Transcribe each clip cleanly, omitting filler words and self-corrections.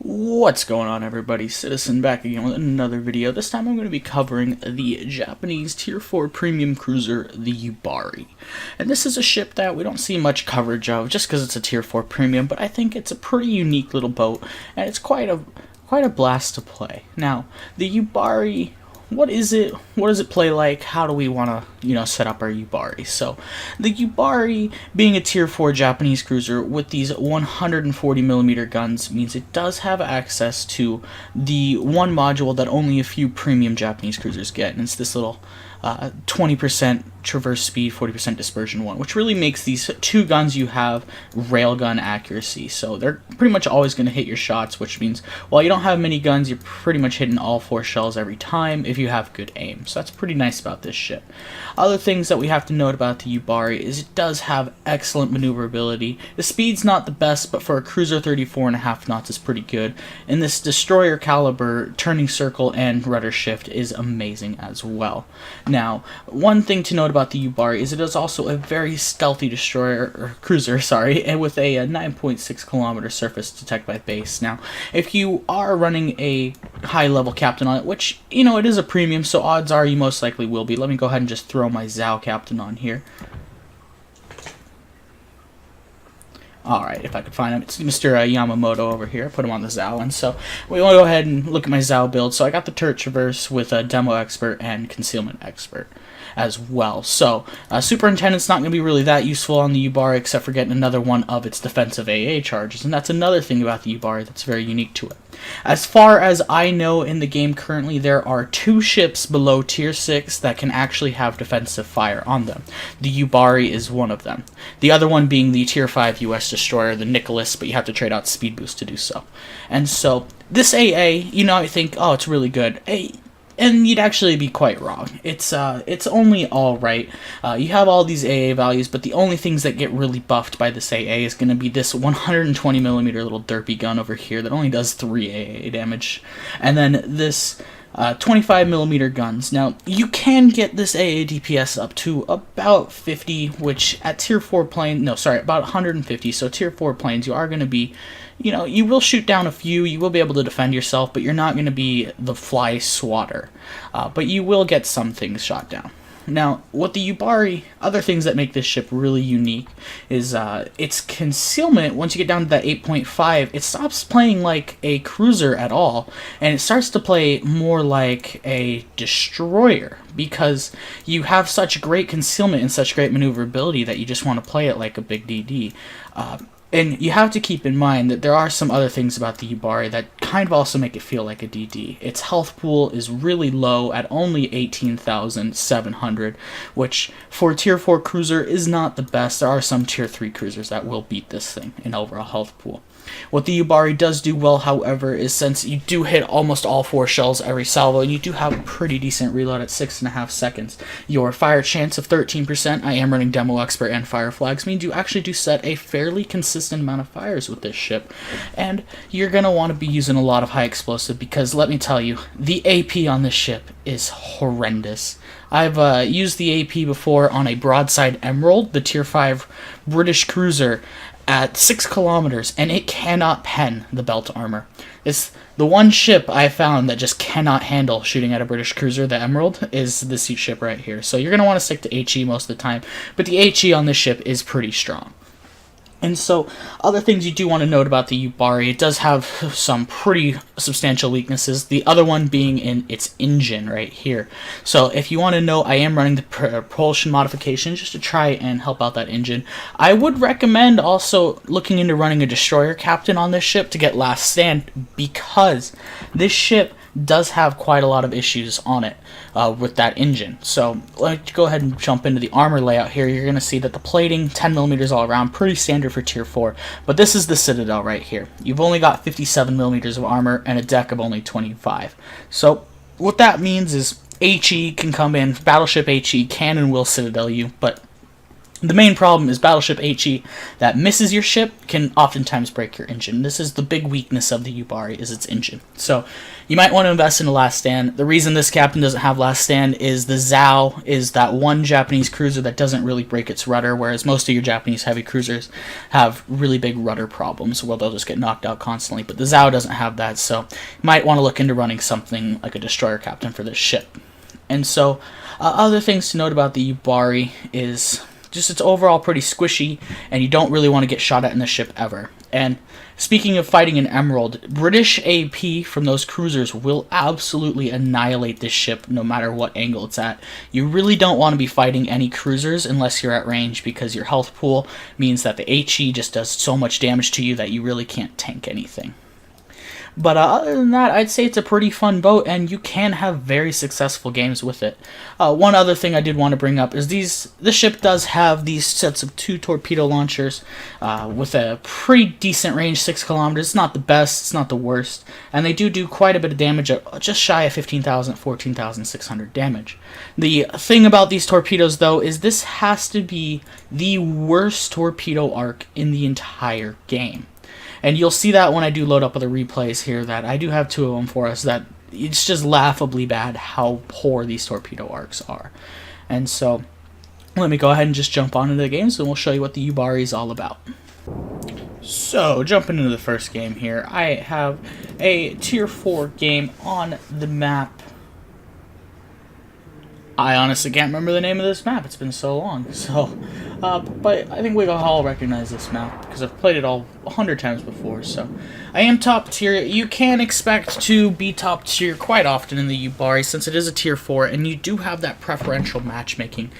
What's going on, everybody? Citizen back again with another video. This time I'm going to be covering the Japanese Tier 4 premium cruiser, the Yubari. And this is a ship that we don't see much coverage of just because it's a Tier 4 premium, but I think it's a pretty unique little boat, and it's quite a blast to play. Now, the Yubari, what is it? What does it play like? How do we want to, set up our Yubari? So, the Yubari, being a Tier 4 Japanese cruiser with these 140mm guns, means it does have access to the one module that only a few premium Japanese cruisers get, and it's this little 20% traverse speed, 40% dispersion one, which really makes these two guns you have railgun accuracy. So they're pretty much always going to hit your shots, which means while you don't have many guns, you're pretty much hitting all 4 shells every time if you have good aim. So that's pretty nice about this ship. Other things that we have to note about the Yubari is it does have excellent maneuverability. The speed's not the best, but for a cruiser, 34.5 knots is pretty good. And this destroyer caliber turning circle and rudder shift is amazing as well. Now, one thing to note about the Yubari is it is also a very stealthy destroyer, or cruiser, sorry, and with a 9.6 kilometer surface detect by base. Now, if you are running a high-level captain on it, which, it is a premium, so odds are you most likely will be. Let me go ahead and just throw my Zhao captain on here. Alright, if I could find him. It's Mr. Yamamoto over here. I put him on the Zhao, and so we want to go ahead and look at my Zhao build. So I got the turret traverse with a demo expert and concealment expert as well. So superintendent's not going to be really that useful on the Yubari except for getting another one of its defensive AA charges, and that's another thing about the Yubari that's very unique to it. As far as I know in the game currently, there are 2 ships below Tier 6 that can actually have defensive fire on them. The Yubari is one of them. The other one being the Tier 5 US destroyer, the Nicholas, but you have to trade out speed boost to do so. And so, this AA, I think, oh, it's really good. And you'd actually be quite wrong. It's only alright. You have all these AA values, but the only things that get really buffed by this AA is going to be this 120mm little derpy gun over here that only does 3 AA damage. And then this 25mm guns. Now, you can get this AA DPS up to about 50, which at Tier 4 plane, no, sorry, about 150, so Tier 4 planes, you are going to be, you will shoot down a few, you will be able to defend yourself, but you're not going to be the fly swatter. But you will get some things shot down. Now, what the Yubari, other things that make this ship really unique is its concealment. Once you get down to that 8.5, it stops playing like a cruiser at all, and it starts to play more like a destroyer, because you have such great concealment and such great maneuverability that you just want to play it like a big DD. And you have to keep in mind that there are some other things about the Yubari that kind of also make it feel like a DD. Its health pool is really low at only 18,700, which for a Tier 4 cruiser is not the best. There are some Tier 3 cruisers that will beat this thing in overall health pool. What the Yubari does do well, however, is since you do hit almost all 4 shells every salvo, and you do have a pretty decent reload at 6.5 seconds, your fire chance of 13%, I am running Demo Expert and Fire Flags, means you actually do set a fairly consistent amount of fires with this ship, and you're going to want to be using a lot of high explosive, because let me tell you, the AP on this ship is horrendous. I've used the AP before on a broadside Emerald, the Tier 5 British cruiser, at 6 kilometers, and it cannot pen the belt armor. It's the one ship I found that just cannot handle shooting at a British cruiser, the Emerald, is this ship right here. So you're going to want to stick to HE most of the time, but the HE on this ship is pretty strong. And so, other things you do want to note about the Yubari, it does have some pretty substantial weaknesses, the other one being in its engine right here. So, if you want to know, I am running the propulsion modification just to try and help out that engine. I would recommend also looking into running a destroyer captain on this ship to get last stand, because this ship does have quite a lot of issues on it with that engine. So let's go ahead and jump into the armor layout here. You're going to see that the plating, 10mm all around, pretty standard for Tier 4, but this is the Citadel right here. You've only got 57mm of armor and a deck of only 25. So what that means is HE can come in, Battleship HE can and will Citadel you, but The main problem is Battleship HE that misses your ship can oftentimes break your engine. This is the big weakness of the Yubari, is its engine. So you might want to invest in a Last Stand. The reason this captain doesn't have Last Stand is the Zhao is that one Japanese cruiser that doesn't really break its rudder, whereas most of your Japanese heavy cruisers have really big rudder problems where they'll just get knocked out constantly. But the Zhao doesn't have that, so you might want to look into running something like a destroyer captain for this ship. And so other things to note about the Yubari is just it's overall pretty squishy, and you don't really want to get shot at in the ship ever. And speaking of fighting an Emerald, British AP from those cruisers will absolutely annihilate this ship no matter what angle it's at. You really don't want to be fighting any cruisers unless you're at range, because your health pool means that the HE just does so much damage to you that you really can't tank anything. But other than that, I'd say it's a pretty fun boat, and you can have very successful games with it. One other thing I did want to bring up is the ship does have these sets of 2 torpedo launchers with a pretty decent range, 6 kilometers. It's not the best, it's not the worst, and they do quite a bit of damage, just shy of 15,000, 14,600 damage. The thing about these torpedoes, though, is this has to be the worst torpedo arc in the entire game. And you'll see that when I do load up other replays here, that I do have 2 of them for us, that it's just laughably bad how poor these torpedo arcs are. And so, let me go ahead and just jump on into the games, and we'll show you what the Yubari is all about. So, jumping into the first game here, I have a Tier 4 game on the map. I honestly can't remember the name of this map, it's been so long, but I think we all recognize this map, because I've played it all 100 times before, so. I am top tier. You can expect to be top tier quite often in the Yubari, since it is a Tier 4, and you do have that preferential matchmaking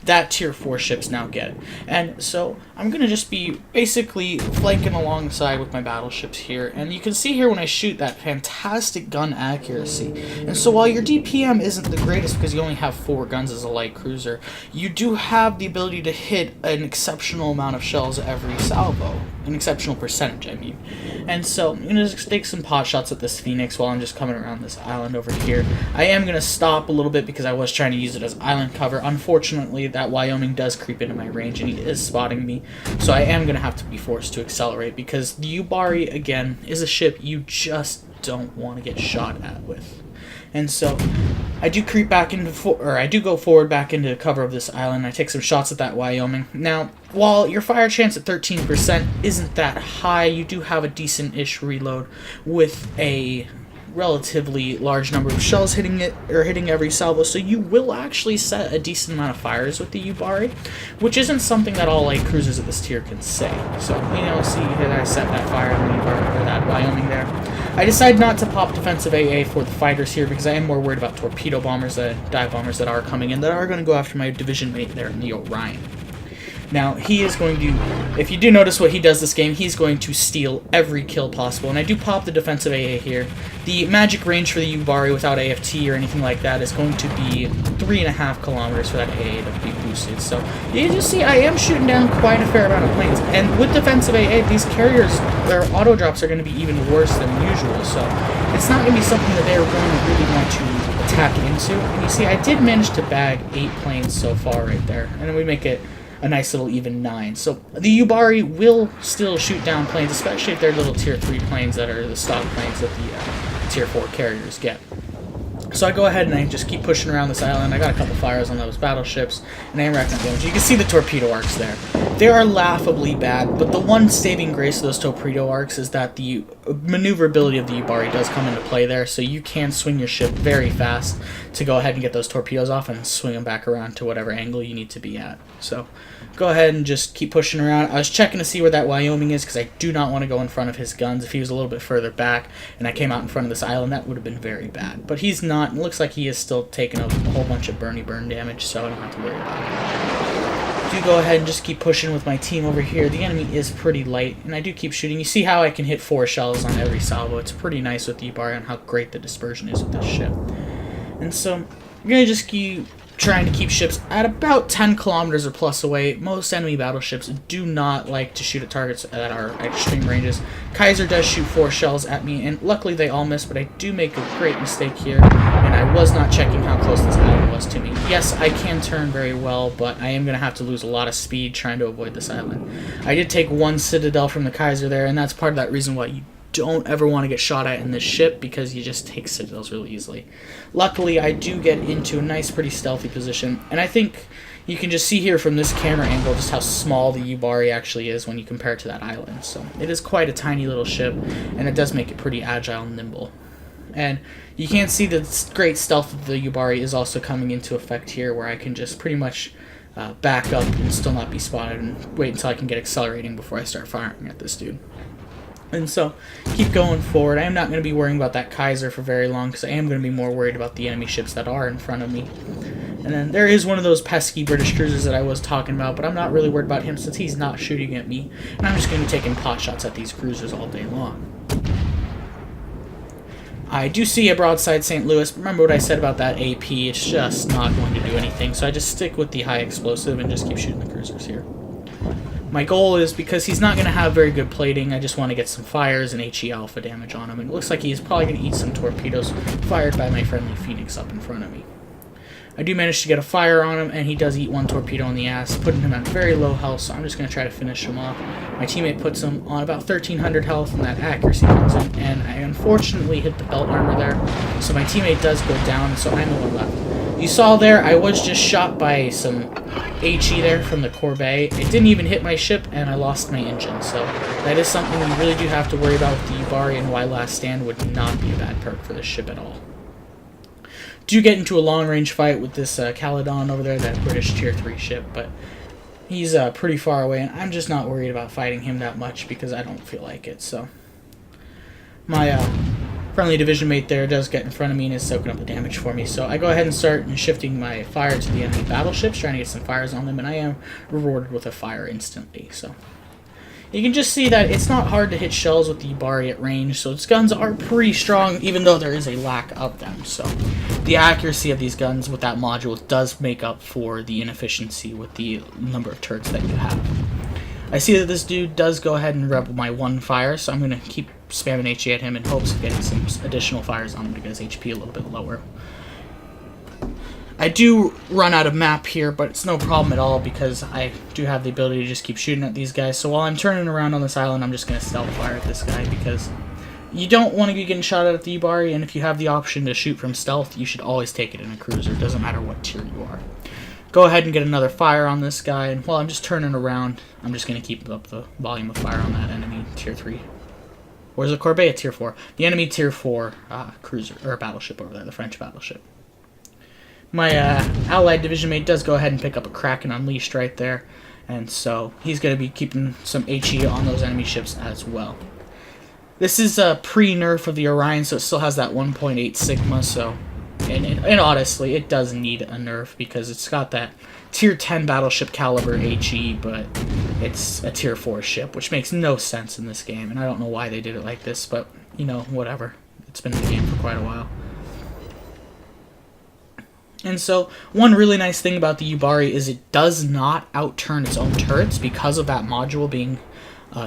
that Tier 4 ships now get. And so, I'm going to just be basically flanking alongside with my battleships here, and you can see here when I shoot that fantastic gun accuracy. And so while your DPM isn't the greatest because you only have 4 guns as a light cruiser, you do have the ability to hit an exceptional amount of shells every salvo. An exceptional percentage, I mean. And so, I'm going to just take some pot shots at this Phoenix while I'm just coming around this island over here. I am going to stop a little bit because I was trying to use it as island cover. Unfortunately, that Wyoming does creep into my range and he is spotting me. So I am going to have to be forced to accelerate, because the Yubari, again, is a ship you just don't want to get shot at with. And so, I do creep back into, I do go forward back into cover of this island. I take some shots at that Wyoming. Now, while your fire chance at 13% isn't that high, you do have a decent-ish reload with a relatively large number of shells hitting it, or hitting every salvo, so you will actually set a decent amount of fires with the Yubari, which isn't something that all light cruisers of this tier can say. So, you know, see here I set that fire on the Yubari, or that Wyoming there. I decided not to pop defensive AA for the fighters here, because I am more worried about torpedo bombers, dive bombers that are coming in, that are going to go after my division mate there in the Orion. Now, he is going to, if you do notice what he does this game, he's going to steal every kill possible. And I do pop the defensive AA here. The magic range for the Yubari without AFT or anything like that is going to be 3.5 kilometers for that AA to be boosted. So, you just see, I am shooting down quite a fair amount of planes. And with defensive AA, these carriers, their auto drops are going to be even worse than usual. So, it's not going to be something that they're going to really want to attack into. And you see, I did manage to bag 8 planes so far right there. And then we make it a nice little even 9. So the Yubari will still shoot down planes, especially if they're little Tier 3 planes that are the stock planes that the Tier 4 carriers get. So I go ahead and I just keep pushing around this island. I got a couple fires on those battleships, and I am racking up damage. You can see the torpedo arcs there. They are laughably bad, but the one saving grace of those torpedo arcs is that the maneuverability of the Yubari does come into play there, so you can swing your ship very fast to go ahead and get those torpedoes off and swing them back around to whatever angle you need to be at. So go ahead and just keep pushing around. I was checking to see where that Wyoming is, because I do not want to go in front of his guns. If he was a little bit further back and I came out in front of this island, that would have been very bad. But he's not. It looks like he is still taking a whole bunch of burn damage, so I don't have to worry about it. Do go ahead and just keep pushing with my team over here. The enemy is pretty light, and I do keep shooting. You see how I can hit 4 shells on every salvo. It's pretty nice with the Yubari on how great the dispersion is with this ship. And so, I'm going to just keep trying to keep ships at about 10 kilometers or plus away. Most enemy battleships do not like to shoot at targets that are extreme ranges. Kaiser does shoot 4 shells at me, and luckily they all miss, but I do make a great mistake here, and and I was not checking how close this island was to me. Yes, I can turn very well, but I am going to have to lose a lot of speed trying to avoid this island. I did take one citadel from the Kaiser there, and that's part of that reason why you don't ever want to get shot at in this ship, because you just take citadels really easily. Luckily, I do get into a nice, pretty stealthy position, and I think you can just see here from this camera angle just how small the Yubari actually is when you compare it to that island. So it is quite a tiny little ship, and it does make it pretty agile and nimble. And you can see the great stealth of the Yubari is also coming into effect here, where I can just pretty much back up and still not be spotted and wait until I can get accelerating before I start firing at this dude. And so, keep going forward. I am not going to be worrying about that Kaiser for very long, because I am going to be more worried about the enemy ships that are in front of me. And then there is one of those pesky British cruisers that I was talking about, but I'm not really worried about him since he's not shooting at me. And I'm just going to be taking pot shots at these cruisers all day long. I do see a broadside St. Louis. Remember what I said about that AP? It's just not going to do anything, so I just stick with the high explosive and just keep shooting the cruisers here. My goal is, because he's not going to have very good plating, I just want to get some fires and HE alpha damage on him. And it looks like he's probably going to eat some torpedoes fired by my friendly Phoenix up in front of me. I do manage to get a fire on him, and he does eat one torpedo in the ass, putting him at very low health, so I'm just going to try to finish him off. My teammate puts him on about 1,300 health, and that accuracy comes in, and I unfortunately hit the belt armor there, so my teammate does go down, so I'm the one left. You saw there, I was just shot by some HE there from the Corvette. It didn't even hit my ship, and I lost my engine, so that is something you really do have to worry about with the Yubari, and why Last Stand would not be a bad perk for this ship at all. Do get into a long-range fight with this Caledon over there, that British Tier 3 ship, but he's pretty far away, and I'm just not worried about fighting him that much because I don't feel like it. So my friendly division mate there does get in front of me and is soaking up the damage for me, so I go ahead and start shifting my fire to the enemy battleships, trying to get some fires on them, and I am rewarded with a fire instantly. So you can just see that it's not hard to hit shells with the Yubari at range, so its guns are pretty strong, even though there is a lack of them. So the accuracy of these guns with that module does make up for the inefficiency with the number of turrets that you have. I see that this dude does go ahead and rebel my one fire, so I'm going to keep spamming HE at him in hopes of getting some additional fires on him to get his HP a little bit lower. I do run out of map here, but it's no problem at all because I do have the ability to just keep shooting at these guys. So while I'm turning around on this island, I'm just going to stealth fire at this guy because you don't want to be getting shot at the Yubari, and if you have the option to shoot from stealth, you should always take it in a cruiser. It doesn't matter what tier you are. Go ahead and get another fire on this guy, and while I'm just turning around, I'm just going to keep up the volume of fire on that enemy tier 3. Or is it Corvette tier 4? The enemy tier 4 cruiser, or battleship over there, the French battleship. My allied division mate does go ahead and pick up a Kraken Unleashed right there, and so he's going to be keeping some HE on those enemy ships as well. This is a pre-nerf of the Orion, so it still has that 1.8 Sigma, so and honestly, it does need a nerf because it's got that tier 10 battleship caliber HE, but it's a tier 4 ship, which makes no sense in this game, and I don't know why they did it like this, but, you know, whatever. It's been in the game for quite a while. And so, one really nice thing about the Yubari is it does not outturn its own turrets because of that module being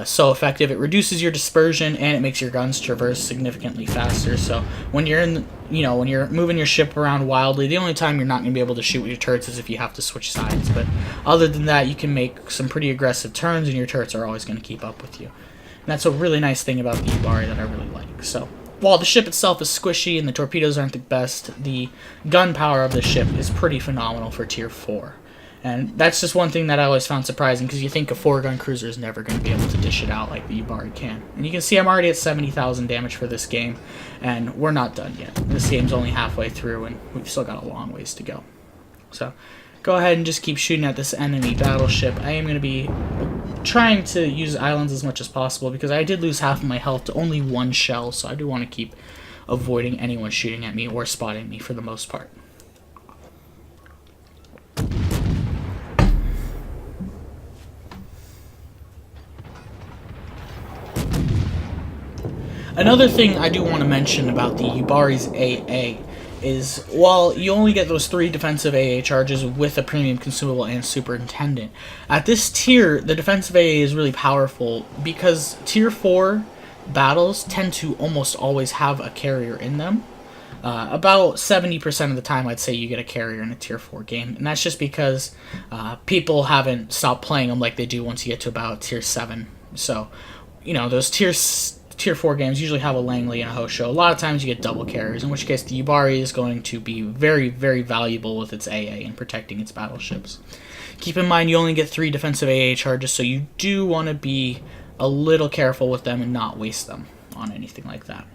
so effective. It reduces your dispersion and it makes your guns traverse significantly faster. So when you're when you're moving your ship around wildly, the only time you're not going to be able to shoot with your turrets is if you have to switch sides. But other than that, you can make some pretty aggressive turns and your turrets are always going to keep up with you. And that's a really nice thing about the Yubari that I really like. So while the ship itself is squishy and the torpedoes aren't the best, the gun power of the ship is pretty phenomenal for tier 4. And that's just one thing that I always found surprising, because you think a 4-gun cruiser is never going to be able to dish it out like the Yubari can. And you can see I'm already at 70,000 damage for this game, and we're not done yet. This game's only halfway through, and we've still got a long ways to go. So go ahead and just keep shooting at this enemy battleship. I am going to be trying to use islands as much as possible, because I did lose half of my health to only one shell, so I do want to keep avoiding anyone shooting at me or spotting me for the most part. Another thing I do want to mention about the Yubari's AA is, while you only get those 3 defensive AA charges with a premium consumable and superintendent, at this tier, the defensive AA is really powerful because tier 4 battles tend to almost always have a carrier in them. about 70% of the time I'd say you get a carrier in a tier 4 game, and that's just because people haven't stopped playing them like they do once you get to about tier 7. So, those tier 4 games usually have a Langley and a Hosho. A lot of times you get double carriers, in which case the Yubari is going to be very, very valuable with its AA in protecting its battleships. Keep in mind you only get 3 defensive AA charges, so you do want to be a little careful with them and not waste them on anything like that.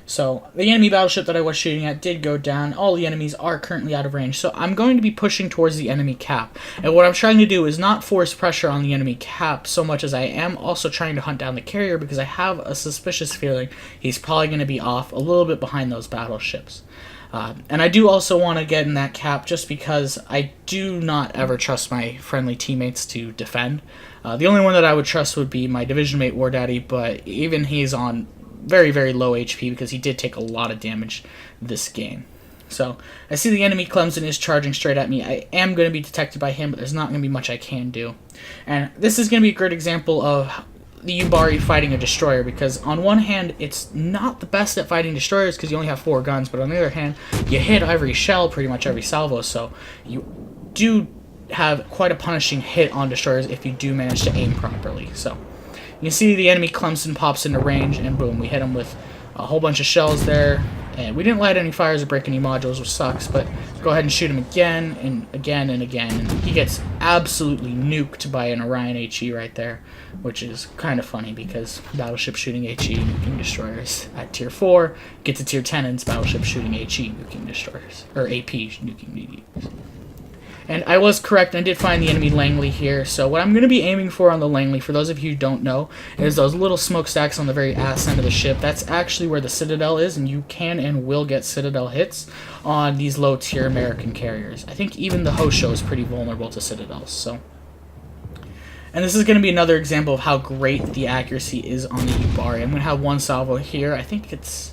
So the enemy battleship that I was shooting at did go down. All the enemies are currently out of range, so I'm going to be pushing towards the enemy cap. And what I'm trying to do is not force pressure on the enemy cap so much as I am also trying to hunt down the carrier, because I have a suspicious feeling he's probably going to be off a little bit behind those battleships. And I do also want to get in that cap just because I do not ever trust my friendly teammates to defend. The only one that I would trust would be my division mate War Daddy, but even he's on very, very low HP because he did take a lot of damage this game. So I see the enemy Clemson is charging straight at me. I am going to be detected by him, but there's not going to be much I can do. And this is going to be a great example of the Yubari fighting a destroyer, because on one hand it's not the best at fighting destroyers because you only have 4 guns, but on the other hand you hit every shell, pretty much every salvo, so you do have quite a punishing hit on destroyers if you do manage to aim properly. So you can see the enemy Clemson pops into range, and boom, we hit him with a whole bunch of shells there. And we didn't light any fires or break any modules, which sucks, but go ahead and shoot him again and again and again. And he gets absolutely nuked by an Orion HE right there, which is kind of funny because battleship shooting HE nuking destroyers at tier 4 gets to tier 10 and it's battleship shooting HE nuking destroyers, or AP nuking DDs. And I was correct, I did find the enemy Langley here. So what I'm going to be aiming for on the Langley, for those of you who don't know, is those little smokestacks on the very ass end of the ship. That's actually where the Citadel is, and you can and will get Citadel hits on these low-tier American carriers. I think even the Hosho is pretty vulnerable to Citadels. So, and this is going to be another example of how great the accuracy is on the Yubari. I'm going to have 1 salvo here. I think it's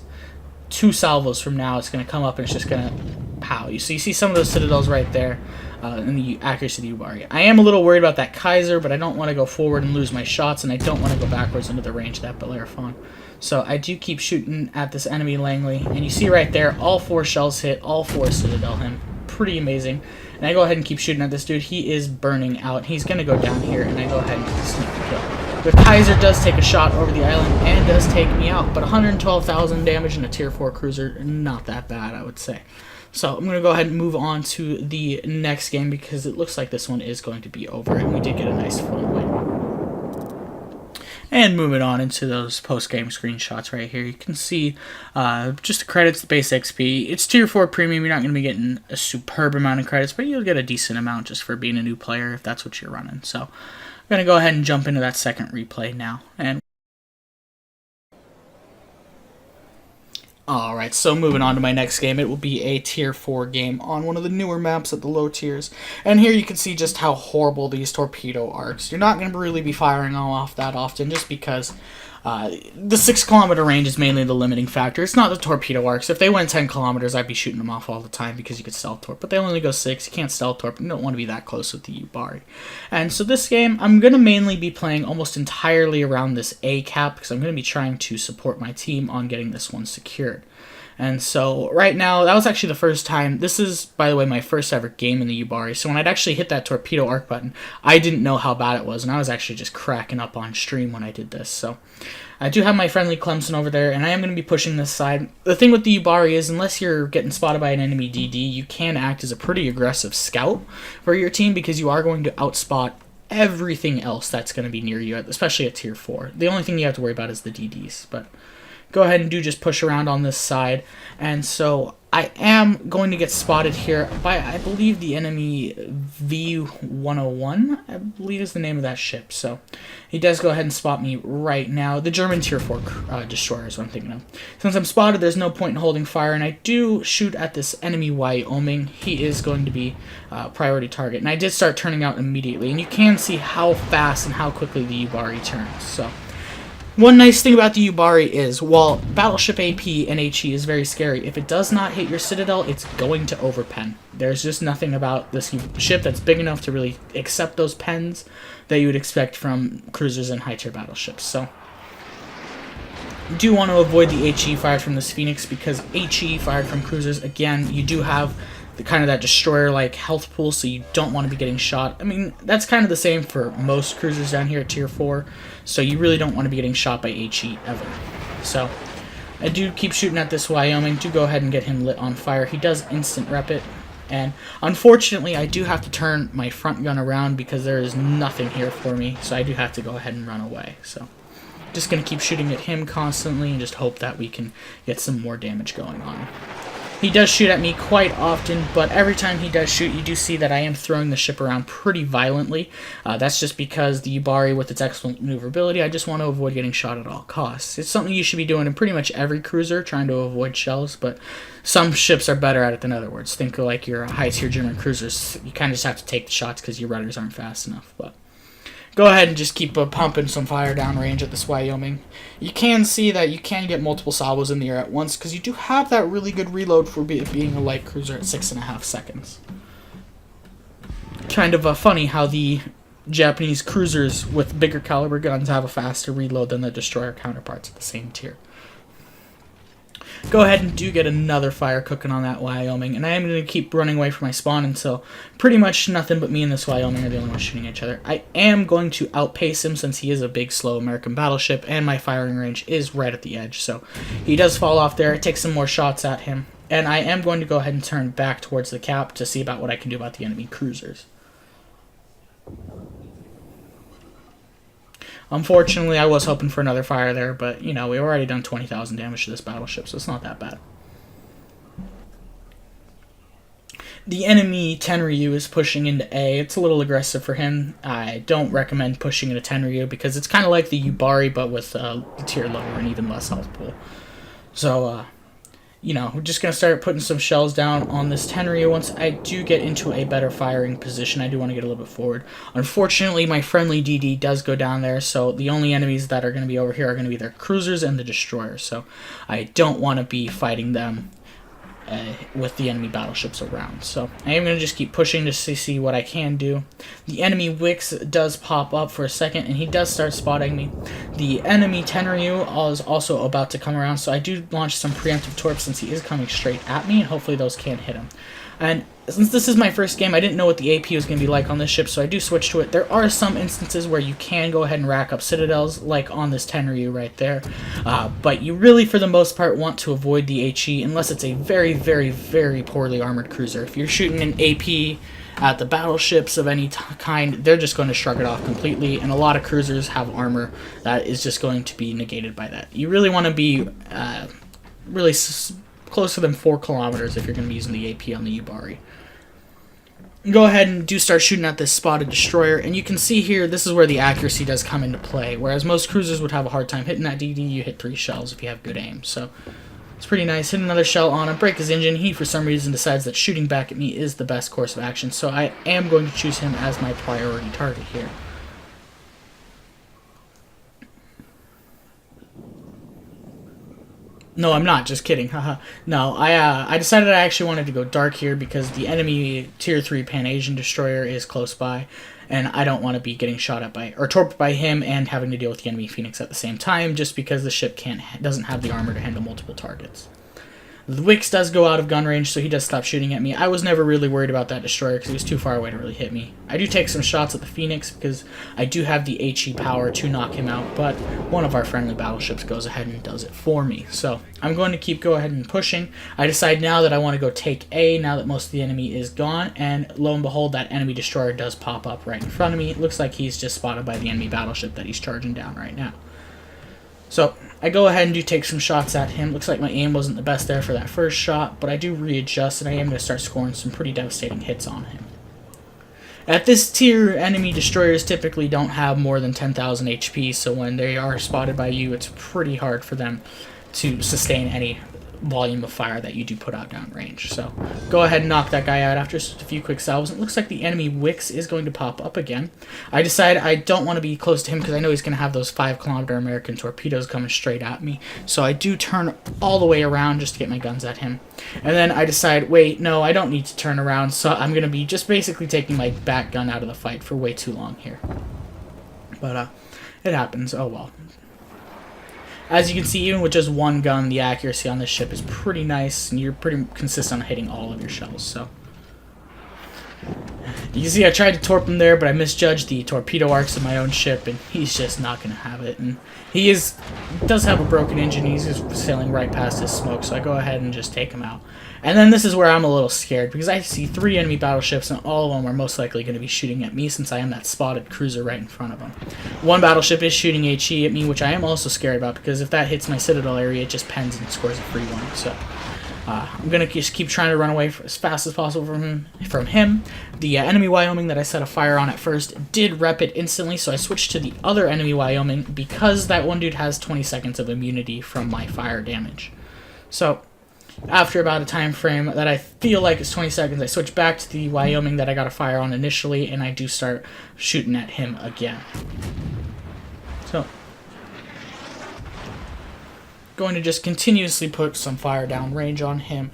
2 salvos from now. It's going to come up and it's just going to pow. So you see some of those Citadels right there. And the accuracy of the Yubari. I am a little worried about that Kaiser, but I don't want to go forward and lose my shots, and I don't want to go backwards into the range of that Bellerophon. So I do keep shooting at this enemy Langley, and you see right there, all 4 shells hit, all 4 Citadel him. Pretty amazing. And I go ahead and keep shooting at this dude. He is burning out. He's going to go down here, and I go ahead and sneak the kill. The Kaiser does take a shot over the island and does take me out, but 112,000 damage in a tier 4 cruiser, not that bad, I would say. So I'm going to go ahead and move on to the next game because it looks like this one is going to be over, and we did get a nice fun win. And moving on into those post-game screenshots right here, you can see just the credits, the base XP. It's tier 4 premium. You're not going to be getting a superb amount of credits, but you'll get a decent amount just for being a new player if that's what you're running. So I'm going to go ahead and jump into that second replay now. And alright, so moving on to my next game, it will be a tier 4 game on one of the newer maps at the low tiers. And here you can see just how horrible these torpedo arcs. You're not going to really be firing them off that often just because the 6 kilometer range is mainly the limiting factor. It's not the torpedo arcs. If they went 10 kilometers, I'd be shooting them off all the time because you could stealth torp. But they only go 6. You can't stealth torp. You don't want to be that close with the Yubari. And so this game, I'm going to mainly be playing almost entirely around this A cap because I'm going to be trying to support my team on getting this one secured. And so right now, that was actually the first time. This is, by the way, my first ever game in the Yubari. So when I'd actually hit that torpedo arc button, I didn't know how bad it was. And I was actually just cracking up on stream when I did this. So I do have my friendly Clemson over there, and I am going to be pushing this side. The thing with the Yubari is, unless you're getting spotted by an enemy DD, you can act as a pretty aggressive scout for your team because you are going to outspot everything else that's going to be near you, especially at tier 4. The only thing you have to worry about is the DDs, but go ahead and just push around on this side. And so I am going to get spotted here by, I believe, the enemy V101, I believe is the name of that ship. So he does go ahead and spot me right now. The German tier 4 destroyer is what I'm thinking of. Since I'm spotted, there's no point in holding fire, and I do shoot at this enemy Wyoming. He is going to be priority target, and I did start turning out immediately. And you can see how fast and how quickly the Yubari turns. So one nice thing about the Yubari is, while Battleship AP and HE is very scary, if it does not hit your Citadel, it's going to overpen. There's just nothing about this ship that's big enough to really accept those pens that you would expect from cruisers and high-tier battleships. So do want to avoid the HE fired from this Phoenix, because HE fired from cruisers, again, you do have the kind of that destroyer-like health pool, so you don't want to be getting shot. I mean, that's kind of the same for most cruisers down here at tier 4, so you really don't want to be getting shot by HE ever. So I do keep shooting at this Wyoming. Do go ahead and get him lit on fire. He does instant rep it. And unfortunately, I do have to turn my front gun around because there is nothing here for me. So I do have to go ahead and run away. So just going to keep shooting at him constantly and just hope that we can get some more damage going on. He does shoot at me quite often, but every time he does shoot, you do see that I am throwing the ship around pretty violently. That's just because the Yubari, with its excellent maneuverability, I just want to avoid getting shot at all costs. It's something you should be doing in pretty much every cruiser, trying to avoid shells, but some ships are better at it than other words. Think of like your high-tier German cruisers. You kind of just have to take the shots because your rudders aren't fast enough, but go ahead and just keep pumping some fire downrange at this Wyoming. You can see that you can get multiple salvos in the air at once because you do have that really good reload for being a light cruiser at 6.5 seconds. Kind of funny how the Japanese cruisers with bigger caliber guns have a faster reload than the destroyer counterparts at the same tier. Go ahead and do get another fire cooking on that Wyoming, and I am going to keep running away from my spawn until pretty much nothing but me and this Wyoming are the only ones shooting each other. I am going to outpace him since he is a big, slow American battleship, and my firing range is right at the edge, so he does fall off there. I take some more shots at him, and I am going to go ahead and turn back towards the cap to see about what I can do about the enemy cruisers. Unfortunately, I was hoping for another fire there, but, you know, we've already done 20,000 damage to this battleship, so it's not that bad. The enemy Tenryu is pushing into A. It's a little aggressive for him. I don't recommend pushing into Tenryu because it's kind of like the Yubari, but with a tier lower and even less health pool. So, you know, we're just going to start putting some shells down on this Tenryu. Once I do get into a better firing position, I do want to get a little bit forward. Unfortunately, my friendly DD does go down there, so the only enemies that are going to be over here are going to be their cruisers and the destroyers. So I don't want to be fighting them with the enemy battleships around. So I am going to just keep pushing to see what I can do. The enemy Wix does pop up for a second, and he does start spotting me. The enemy Tenryu is also about to come around, so I do launch some preemptive torps since he is coming straight at me, and hopefully those can't hit him. And since this is my first game, I didn't know what the AP was going to be like on this ship, so I do switch to it. There are some instances where you can go ahead and rack up citadels, like on this Tenryu right there. But you really, for the most part, want to avoid the HE unless it's a very, very, very poorly armored cruiser. If you're shooting an AP at the battleships of any kind, they're just going to shrug it off completely, and a lot of cruisers have armor that is just going to be negated by that. You really want to be really closer than 4 kilometers if you're going to be using the AP on the Yubari. Go ahead and do start shooting at this spotted destroyer, and you can see here this is where the accuracy does come into play. Whereas most cruisers would have a hard time hitting that DD, you hit 3 shells if you have good aim. So it's pretty nice. Hit another shell on him, break his engine. He for some reason decides that shooting back at me is the best course of action, so I am going to choose him as my priority target here. No, I'm not. Just kidding. Haha. No, I decided I actually wanted to go dark here because the enemy Tier 3 Pan-Asian destroyer is close by, and I don't want to be getting shot at by or torped by him and having to deal with the enemy Phoenix at the same time, just because the ship doesn't have the armor to handle multiple targets. The Wix does go out of gun range, so he does stop shooting at me. I was never really worried about that destroyer because he was too far away to really hit me. I do take some shots at the Phoenix because I do have the HE power to knock him out, but one of our friendly battleships goes ahead and does it for me. So I'm going to go ahead and pushing. I decide now that I want to go take A now that most of the enemy is gone, and lo and behold, that enemy destroyer does pop up right in front of me. It looks like he's just spotted by the enemy battleship that he's charging down right now. So I go ahead and do take some shots at him. Looks like my aim wasn't the best there for that first shot, but I do readjust, and I am going to start scoring some pretty devastating hits on him. At this tier, enemy destroyers typically don't have more than 10,000 HP, so when they are spotted by you, it's pretty hard for them to sustain any volume of fire that you do put out downrange. So go ahead and knock that guy out after just a few quick salvos. It looks like the enemy Wix is going to pop up again. I decide I don't want to be close to him because I know he's going to have those 5-kilometer American torpedoes coming straight at me. So I do turn all the way around just to get my guns at him. And then I decide, wait, no, I don't need to turn around, so I'm going to be just basically taking my back gun out of the fight for way too long here. But it happens. Oh well. As you can see, even with just one gun, the accuracy on this ship is pretty nice, and you're pretty consistent on hitting all of your shells. So you can see I tried to torp him there, but I misjudged the torpedo arcs of my own ship, and he's just not going to have it. And he does have a broken engine. He's just sailing right past his smoke, so I go ahead and just take him out. And then this is where I'm a little scared, because I see 3 enemy battleships, and all of them are most likely going to be shooting at me, since I am that spotted cruiser right in front of them. One battleship is shooting HE at me, which I am also scared about, because if that hits my citadel area, it just pens and scores a free one. So I'm going to just keep trying to run away as fast as possible from him. The enemy Wyoming that I set a fire on at first did rep it instantly, so I switched to the other enemy Wyoming because that one dude has 20 seconds of immunity from my fire damage. So after about a time frame that I feel like is 20 seconds, I switch back to the Wyoming that I got a fire on initially, and I do start shooting at him again. So going to just continuously put some fire down range on him,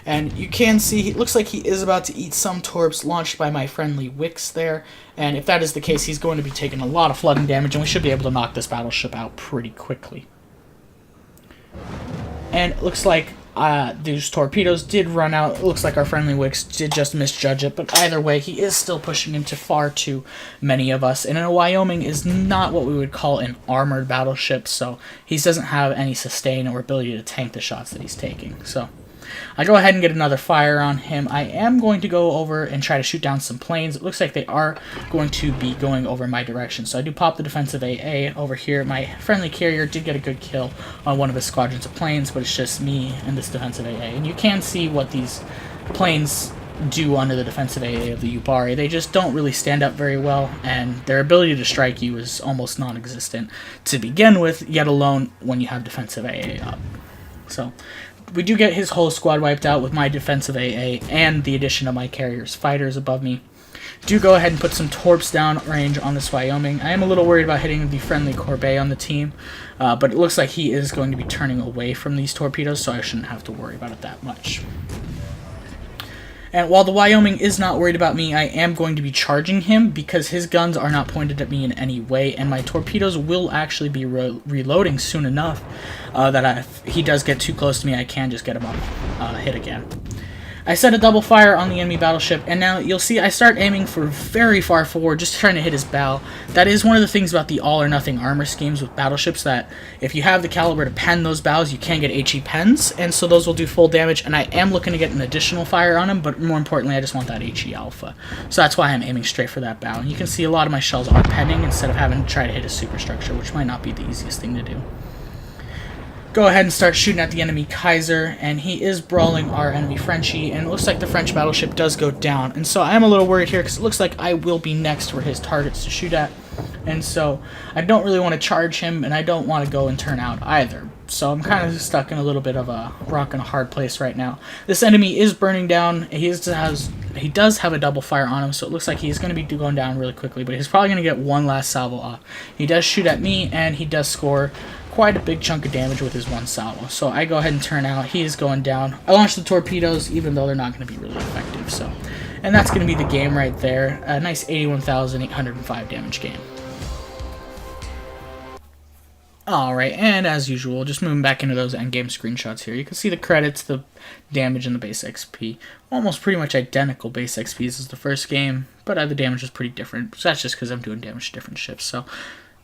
and you can see it looks like he is about to eat some torps launched by my friendly Wicks there, and if that is the case, he's going to be taking a lot of flooding damage, and we should be able to knock this battleship out pretty quickly. And it looks like these torpedoes did run out. It looks like our friendly Wicks did just misjudge it, but either way, he is still pushing into far too many of us. And a Wyoming is not what we would call an armored battleship, so he doesn't have any sustain or ability to tank the shots that he's taking. So I go ahead and get another fire on him. I am going to go over and try to shoot down some planes. It looks like they are going to be going over my direction. So I do pop the defensive AA over here. My friendly carrier did get a good kill on one of his squadrons of planes, but it's just me and this defensive AA. And you can see what these planes do under the defensive AA of the Yubari. They just don't really stand up very well, and their ability to strike you is almost non-existent to begin with, yet alone when you have defensive AA up. So we do get his whole squad wiped out with my defensive AA and the addition of my carrier's fighters above me. Do go ahead and put some torps down range on this Wyoming. I am a little worried about hitting the friendly Corbeil on the team, but it looks like he is going to be turning away from these torpedoes, so I shouldn't have to worry about it that much. And while the Wyoming is not worried about me, I am going to be charging him because his guns are not pointed at me in any way, and my torpedoes will actually be reloading soon enough that if he does get too close to me, I can just get him up hit again. I set a double fire on the enemy battleship, and now you'll see I start aiming for very far forward, just trying to hit his bow. That is one of the things about the all-or-nothing armor schemes with battleships, that if you have the caliber to pen those bows, you can get HE pens, and so those will do full damage, and I am looking to get an additional fire on him, but more importantly, I just want that HE alpha. So that's why I'm aiming straight for that bow. And you can see a lot of my shells are penning instead of having to try to hit a superstructure, which might not be the easiest thing to do. Go ahead and start shooting at the enemy Kaiser, and he is brawling our enemy Frenchie, and it looks like the French battleship does go down. And so I am a little worried here because it looks like I will be next for his targets to shoot at, and so I don't really want to charge him, and I don't want to go and turn out either. So I'm kind of stuck in a little bit of a rock and a hard place right now. This enemy is burning down. He does have a double fire on him, so it looks like he's going to be going down really quickly, but he's probably going to get one last salvo off. He does shoot at me, and he does score quite a big chunk of damage with his one salvo. So I go ahead and turn out. He is going down. I launch the torpedoes, even though they're not going to be really effective. So, and that's going to be the game right there. A nice 81,805 damage game. Alright, and as usual, just moving back into those endgame screenshots here. You can see the credits, the damage, and the base XP. Almost pretty much identical base XPs as the first game, but the damage is pretty different. So that's just because I'm doing damage to different ships. So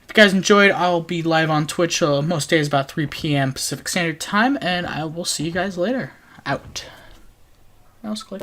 if you guys enjoyed, I'll be live on Twitch most days about 3 p.m. Pacific Standard Time, and I will see you guys later. Out. Mouse click.